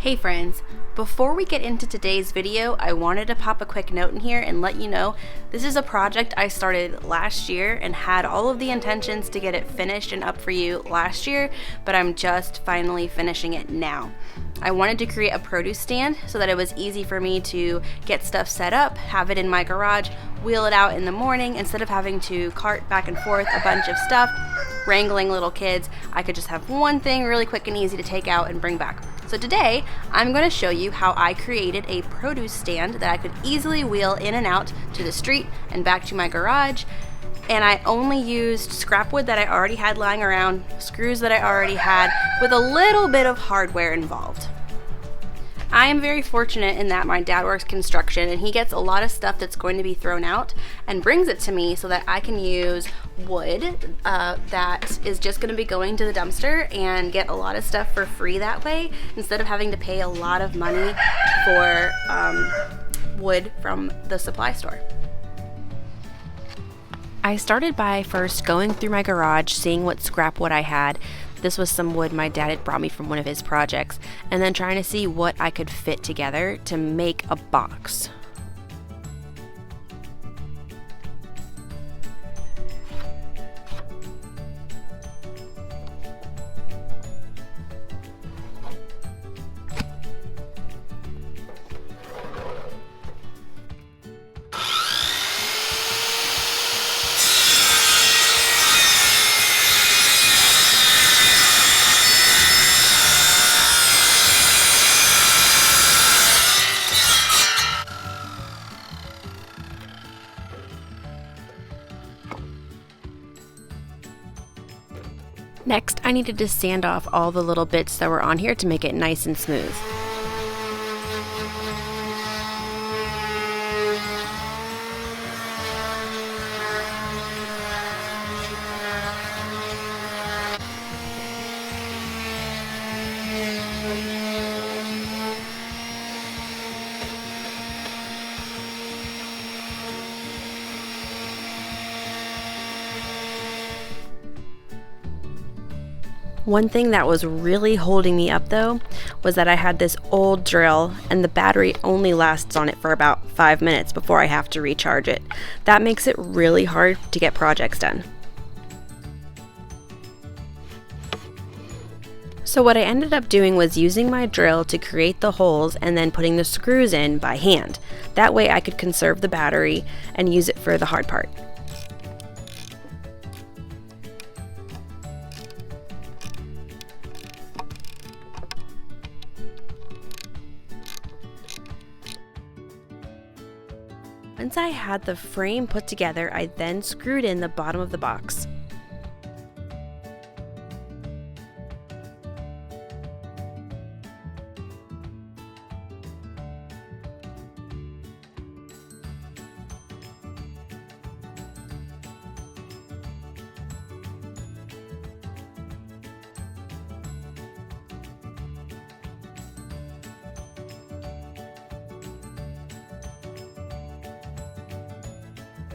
Hey friends, before we get into today's video, I wanted to pop a quick note in here and let you know this is a project I started last year and had all of the intentions to get it finished and up for you last year, but I'm just finally finishing it now. I wanted to create a produce stand so that it was easy for me to get stuff set up, have it in my garage, wheel it out in the morning instead of having to cart back and forth a bunch of stuff, wrangling little kids. I could just have one thing really quick and easy to take out and bring back. So today, I'm going to show you how I created a produce stand that I could easily wheel in and out to the street and back to my garage. And I only used scrap wood that I already had lying around, screws that I already had, with a little bit of hardware involved. I am very fortunate in that my dad works construction and he gets a lot of stuff that's going to be thrown out and brings it to me so that I can use wood that is just going to be going to the dumpster and get a lot of stuff for free that way instead of having to pay a lot of money for wood from the supply store. I started by first going through my garage, seeing what scrap wood I had. This was some wood my dad had brought me from one of his projects, and then trying to see what I could fit together to make a box. Next, I needed to sand off all the little bits that were on here to make it nice and smooth. One thing that was really holding me up though was that I had this old drill and the battery only lasts on it for about 5 minutes before I have to recharge it. That makes it really hard to get projects done. So what I ended up doing was using my drill to create the holes and then putting the screws in by hand. That way I could conserve the battery and use it for the hard part. Once I had the frame put together, I then screwed in the bottom of the box.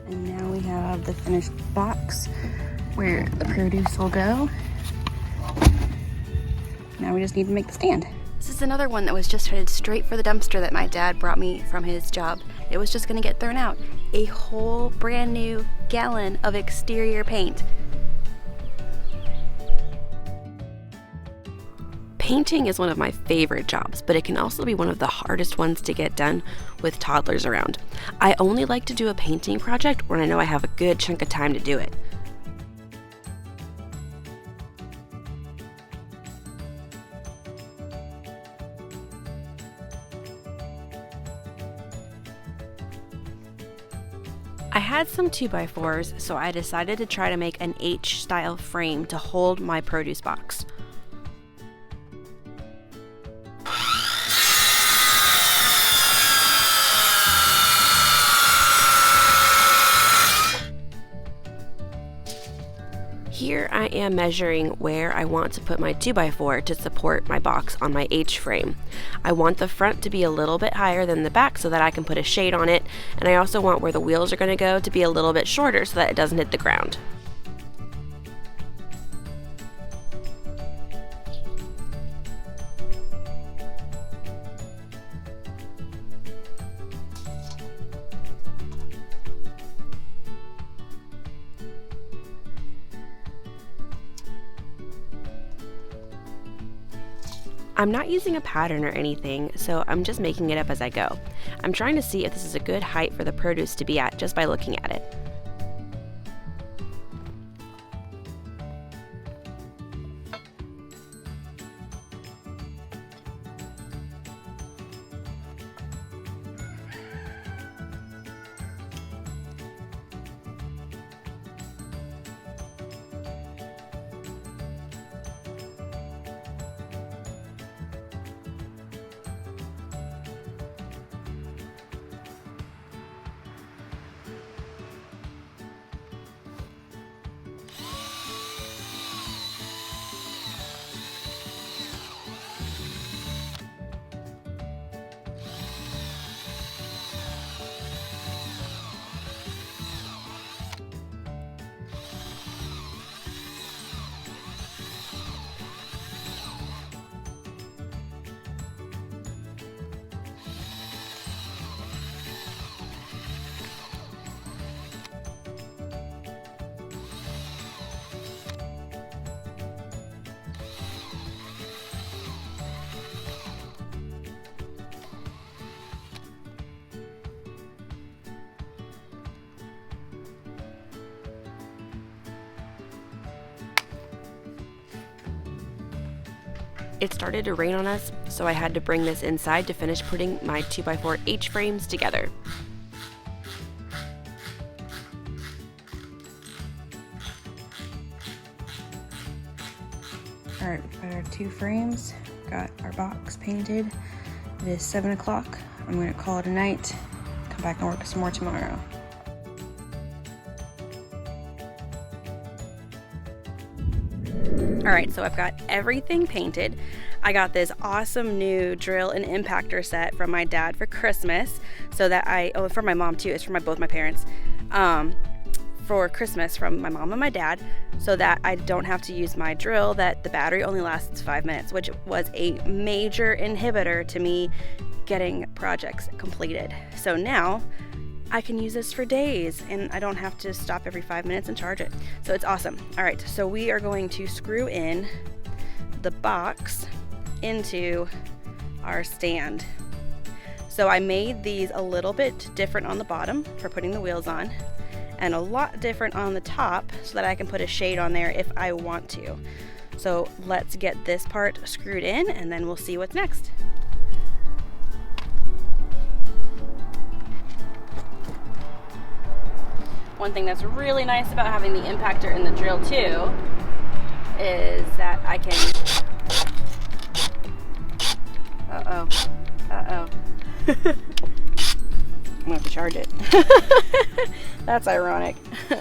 And now we have the finished box where the produce will go. Now we just need to make the stand. This is another one that was just headed straight for the dumpster that my dad brought me from his job. It was just gonna get thrown out. A whole brand new gallon of exterior paint. Painting is one of my favorite jobs, but it can also be one of the hardest ones to get done with toddlers around. I only like to do a painting project when I know I have a good chunk of time to do it. I had some 2x4s, so I decided to try to make an H-style frame to hold my produce box. Here I am measuring where I want to put my 2x4 to support my box on my H-frame. I want the front to be a little bit higher than the back so that I can put a shade on it, and I also want where the wheels are going to go to be a little bit shorter so that it doesn't hit the ground. I'm not using a pattern or anything, so I'm just making it up as I go. I'm trying to see if this is a good height for the produce to be at just by looking at it. It started to rain on us, so I had to bring this inside to finish putting my 2x4 H-frames together. Alright, we've got our 2 frames, got our box painted. It is 7 o'clock. I'm going to call it a night, come back and work some more tomorrow. Alright, so I've got everything painted. I got this awesome new drill and impactor set from my dad for Christmas, so that for my mom too, it's for both my parents, for Christmas from my mom and my dad, so that I don't have to use my drill, that the battery only lasts 5 minutes, which was a major inhibitor to me getting projects completed. So now I can use this for days and I don't have to stop every 5 minutes and charge it. So it's awesome. All right, so we are going to screw in the box into our stand. So I made these a little bit different on the bottom for putting the wheels on, and a lot different on the top so that I can put a shade on there if I want to. So let's get this part screwed in and then we'll see what's next. One thing that's really nice about having the impactor in the drill too is that I can, I'm gonna have to charge it. That's ironic. You're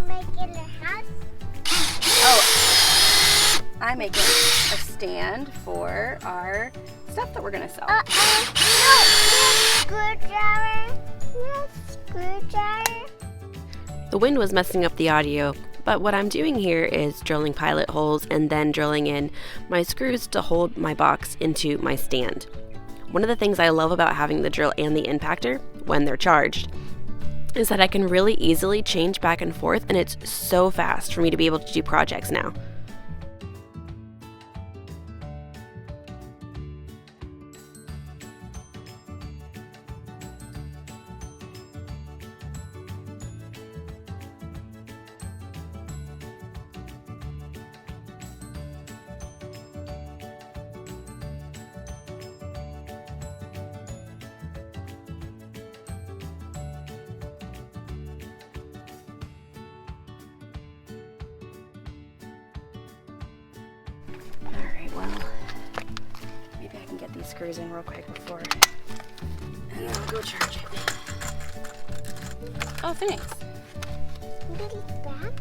making a house? Oh, I'm making a stand for our stuff that we're gonna sell. Screwdriver. No screwdriver. The wind was messing up the audio, but what I'm doing here is drilling pilot holes and then drilling in my screws to hold my box into my stand. One of the things I love about having the drill and the impactor, when they're charged, is that I can really easily change back and forth, and it's so fast for me to be able to do projects now. Well, maybe I can get these screws in real quick before, and then I'll go charge it. Oh, thanks. Little back.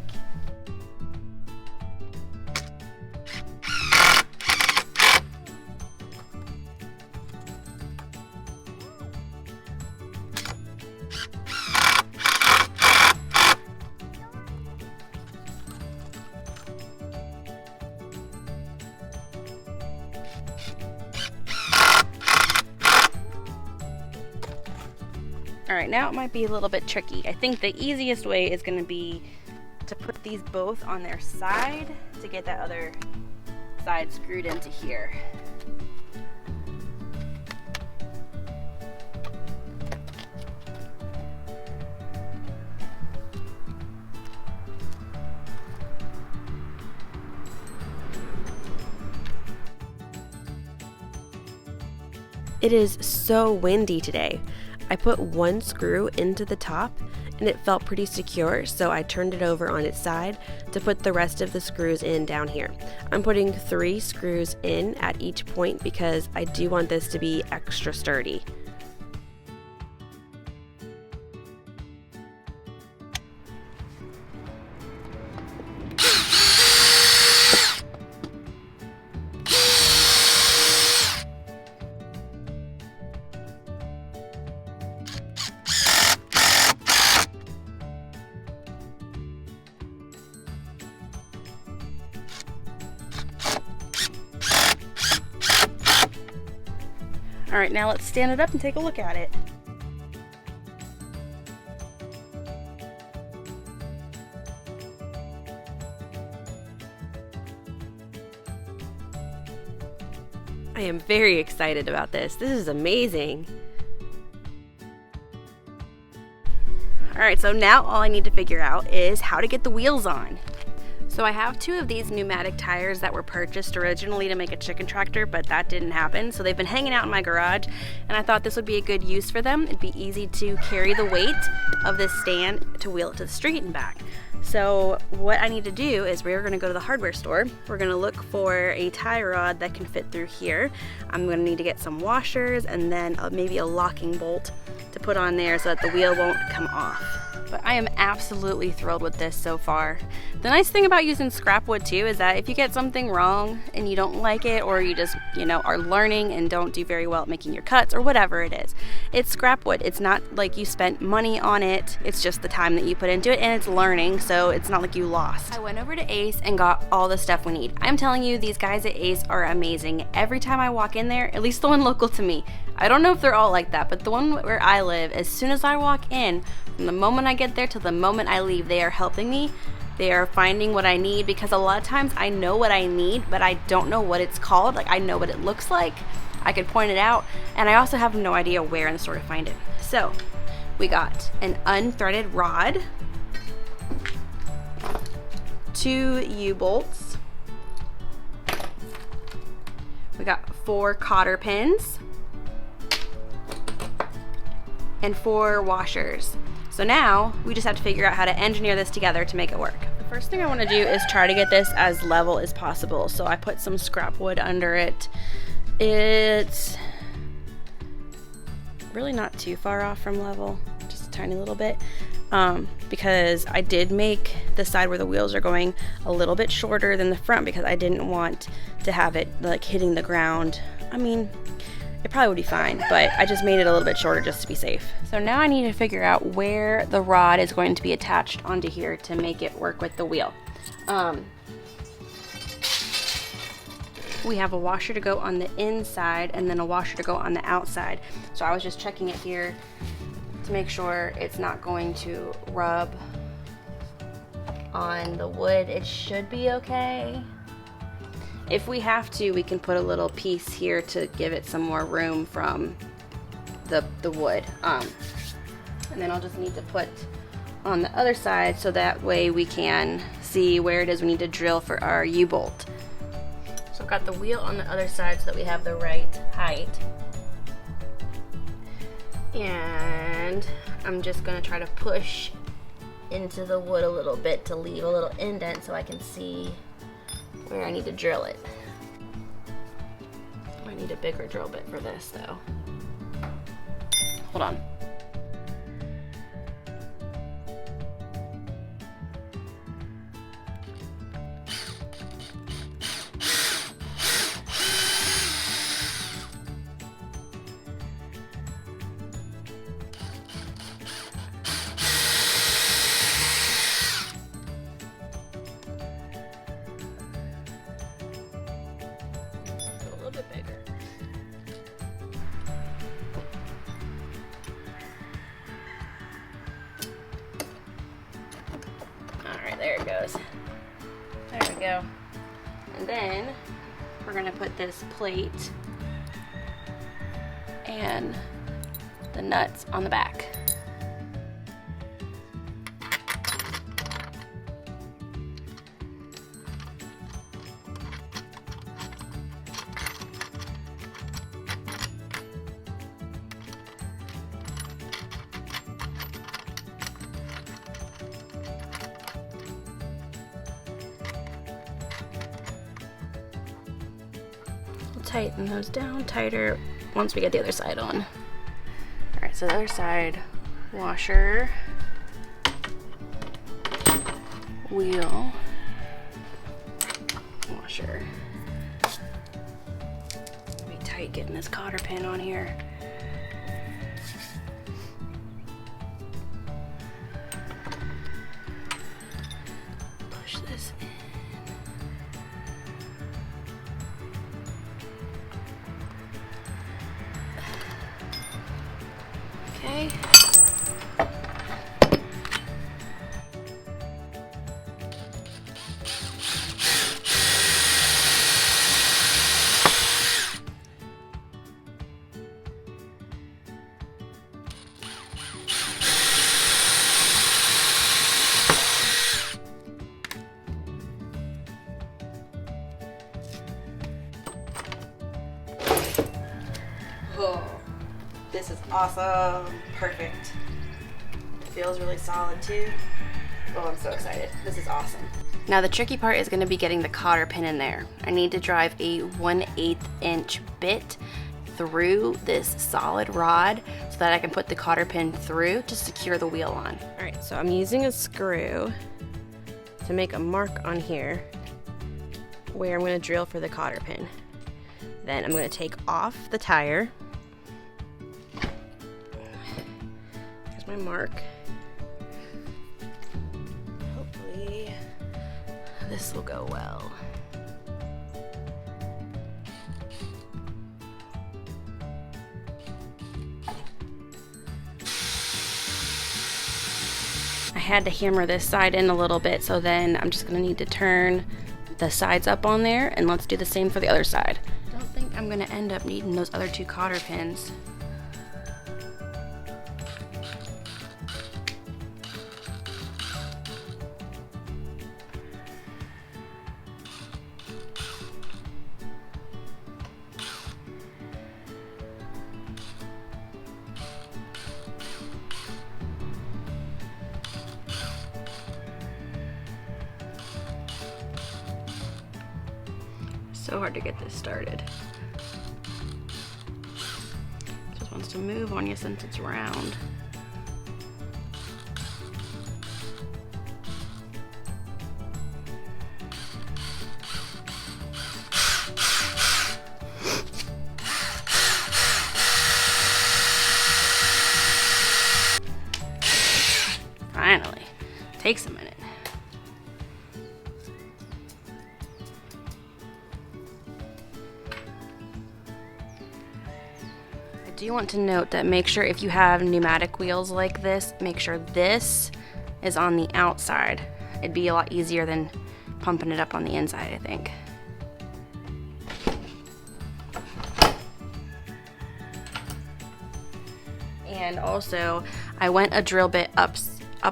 All right, now it might be a little bit tricky. I think the easiest way is going to be to put these both on their side to get that other side screwed into here. It is so windy today. I put one screw into the top and it felt pretty secure, so I turned it over on its side to put the rest of the screws in down here. I'm putting 3 screws in at each point because I do want this to be extra sturdy. All right, now let's stand it up and take a look at it. I am very excited about this. This is amazing. All right, so now all I need to figure out is how to get the wheels on. So I have 2 of these pneumatic tires that were purchased originally to make a chicken tractor, but that didn't happen. So they've been hanging out in my garage, and I thought this would be a good use for them. It'd be easy to carry the weight of this stand to wheel it to the street and back. So what I need to do is we're gonna go to the hardware store. We're gonna look for a tie rod that can fit through here. I'm gonna need to get some washers and then maybe a locking bolt to put on there so that the wheel won't come off. But I am absolutely thrilled with this so far. The nice thing about using scrap wood too is that if you get something wrong and you don't like it, or you just, are learning and don't do very well at making your cuts or whatever it is, it's scrap wood. It's not like you spent money on it. It's just the time that you put into it, and it's learning, so it's not like you lost. I went over to Ace and got all the stuff we need. I'm telling you, these guys at Ace are amazing. Every time I walk in there, at least the one local to me, I don't know if they're all like that, but the one where I live, as soon as I walk in, from the moment I get there to the moment I leave, they are helping me. They are finding what I need, because a lot of times I know what I need, but I don't know what it's called. Like, I know what it looks like. I could point it out, and I also have no idea where in the store to find it. So we got an unthreaded rod, 2 U-bolts. We got 4 cotter pins and 4 washers. So now we just have to figure out how to engineer this together to make it work. The first thing I want to do is try to get this as level as possible. So I put some scrap wood under it. It's really not too far off from level, just a tiny little bit, because I did make the side where the wheels are going a little bit shorter than the front, because I didn't want to have it like hitting the ground. I mean, it probably would be fine, but I just made it a little bit shorter just to be safe. So now I need to figure out where the rod is going to be attached onto here to make it work with the wheel. We have a washer to go on the inside and then a washer to go on the outside. So I was just checking it here to make sure it's not going to rub on the wood. It should be okay. If we have to, we can put a little piece here to give it some more room from the wood. And then I'll just need to put on the other side so that way we can see where it is we need to drill for our U-bolt. So I've got the wheel on the other side so that we have the right height. And I'm just gonna try to push into the wood a little bit to leave a little indent so I can see where I need to drill it. I need a bigger drill bit for this though. Hold on. Bigger. Alright, there it goes. There we go. And then we're going to put this plate and the nuts on the back. tighten those down tighter once we get the other side on. All right, so the other side, washer, wheel, washer. Be tight getting this cotter pin on here. Push this in. Okay. Oh, this is awesome. Perfect. It feels really solid too. Oh, I'm so excited. This is awesome. Now the tricky part is going to be getting the cotter pin in there. I need to drive a 1/8 inch bit through this solid rod so that I can put the cotter pin through to secure the wheel on. All right, so I'm using a screw to make a mark on here where I'm going to drill for the cotter pin. Then I'm going to take off the tire. Here's my mark. Hopefully this will go well. I had to hammer this side in a little bit, so then I'm just going to need to turn the sides up on there, and let's do the same for the other side. I don't think I'm going to end up needing those other two cotter pins. So hard to get this started. Just wants to move on you since it's round. Finally. Takes a minute. I do want to note that make sure if you have pneumatic wheels like this, make sure this is on the outside. It'd be a lot easier than pumping it up on the inside, I think. And also, I went a drill bit up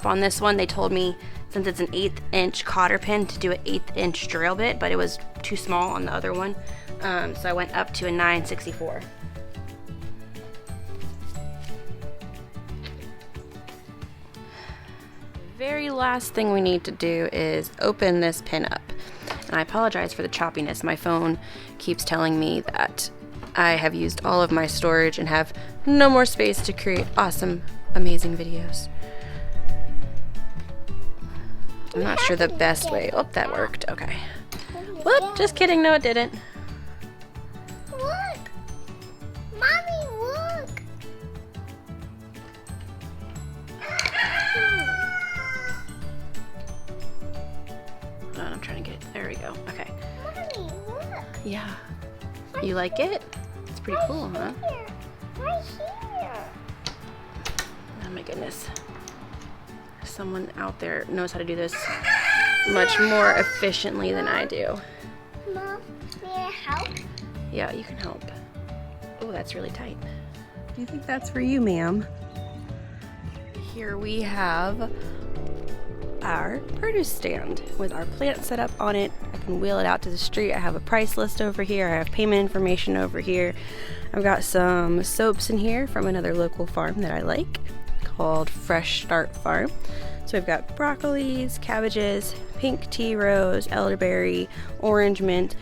on this one. They told me since it's an 1/8 inch cotter pin to do an 1/8 inch drill bit, but it was too small on the other one. So I went up to a 9/64. Very last thing we need to do is open this pin up. And I apologize for the choppiness. My phone keeps telling me that I have used all of my storage and have no more space to create awesome, amazing videos. I'm not sure the best way. Oh, that worked. Okay. Whoop, just kidding. No, it didn't. Look! Mommy, look! I'm trying to get it. There we go. Okay. Mommy, look! Yeah. You like it? It's pretty cool, huh? Here. Right here. Oh my goodness. Someone out there knows how to do this much more efficiently than I do. Mom, may I help? Yeah, you can help. Oh, that's really tight. Do you think that's for you, ma'am? Here we have our produce stand with our plant set up on it. I can wheel it out to the street. I have a price list over here. I have payment information over here. I've got some soaps in here from another local farm that I like called Fresh Start Farm. So we've got broccolis, cabbages, pink tea rose, elderberry, orange mint,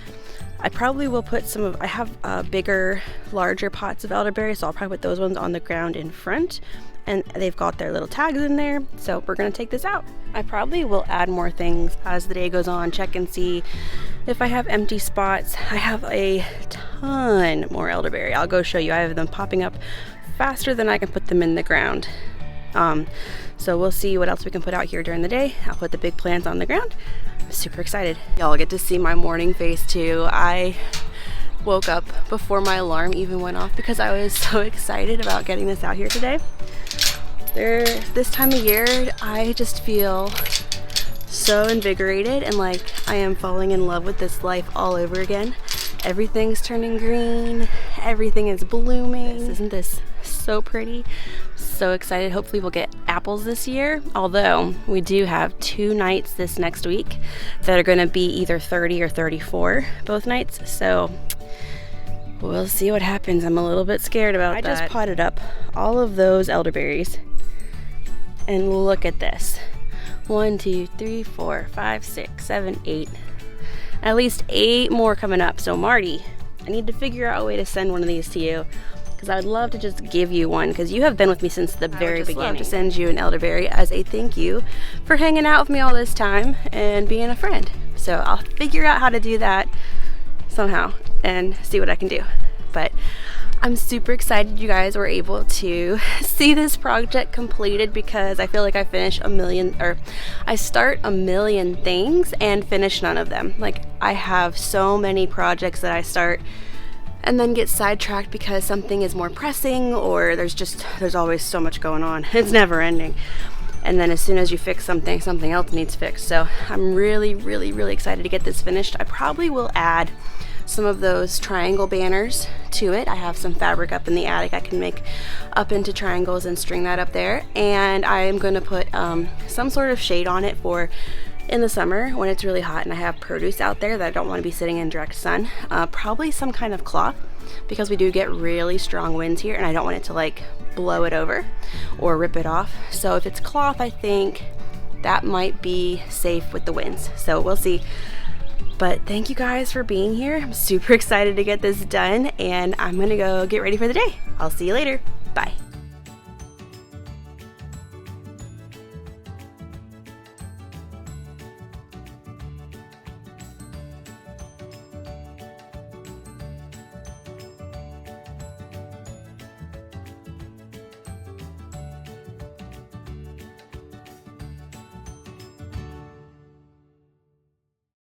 I probably will put I have bigger, larger pots of elderberries, so I'll probably put those ones on the ground in front, and they've got their little tags in there, so we're gonna take this out. I probably will add more things as the day goes on, check and see if I have empty spots. I have a ton more elderberry. I'll go show you. I have them popping up faster than I can put them in the ground. So we'll see what else we can put out here during the day. I'll put the big plants on the ground. I'm super excited. Y'all get to see my morning face too. I woke up before my alarm even went off because I was so excited about getting this out here today. This time of year, I just feel so invigorated and like I am falling in love with this life all over again. Everything's turning green, everything is blooming. Isn't this so pretty? So excited. Hopefully we'll get apples this year, although we do have 2 nights this next week that are going to be either 30 or 34 both nights, so we'll see what happens. I'm a little bit scared about that. I just potted up all of those elderberries, and look at this. 1, 2, 3, 4, 5, 6, 7, 8. At least 8 more coming up. So Marty, I need to figure out a way to send one of these to you, because I would love to just give you one, because you have been with me since the very beginning. I would love to send you an elderberry as a thank you for hanging out with me all this time and being a friend. So I'll figure out how to do that somehow and see what I can do. But I'm super excited you guys were able to see this project completed, because I feel like I start a million things and finish none of them. Like, I have so many projects that I start and then get sidetracked because something is more pressing, or there's always so much going on. It's never ending. And then as soon as you fix something, something else needs fixed. So I'm really, really, really excited to get this finished. I probably will add some of those triangle banners to it. I have some fabric up in the attic I can make up into triangles and string that up there. And I am going to put some sort of shade on it for in the summer when it's really hot and I have produce out there that I don't want to be sitting in direct sun. Probably some kind of cloth, because we do get really strong winds here and I don't want it to like blow it over or rip it off. So if it's cloth, I think that might be safe with the winds. So we'll see. But thank you guys for being here. I'm super excited to get this done, and I'm gonna go get ready for the day. I'll see you later. Bye.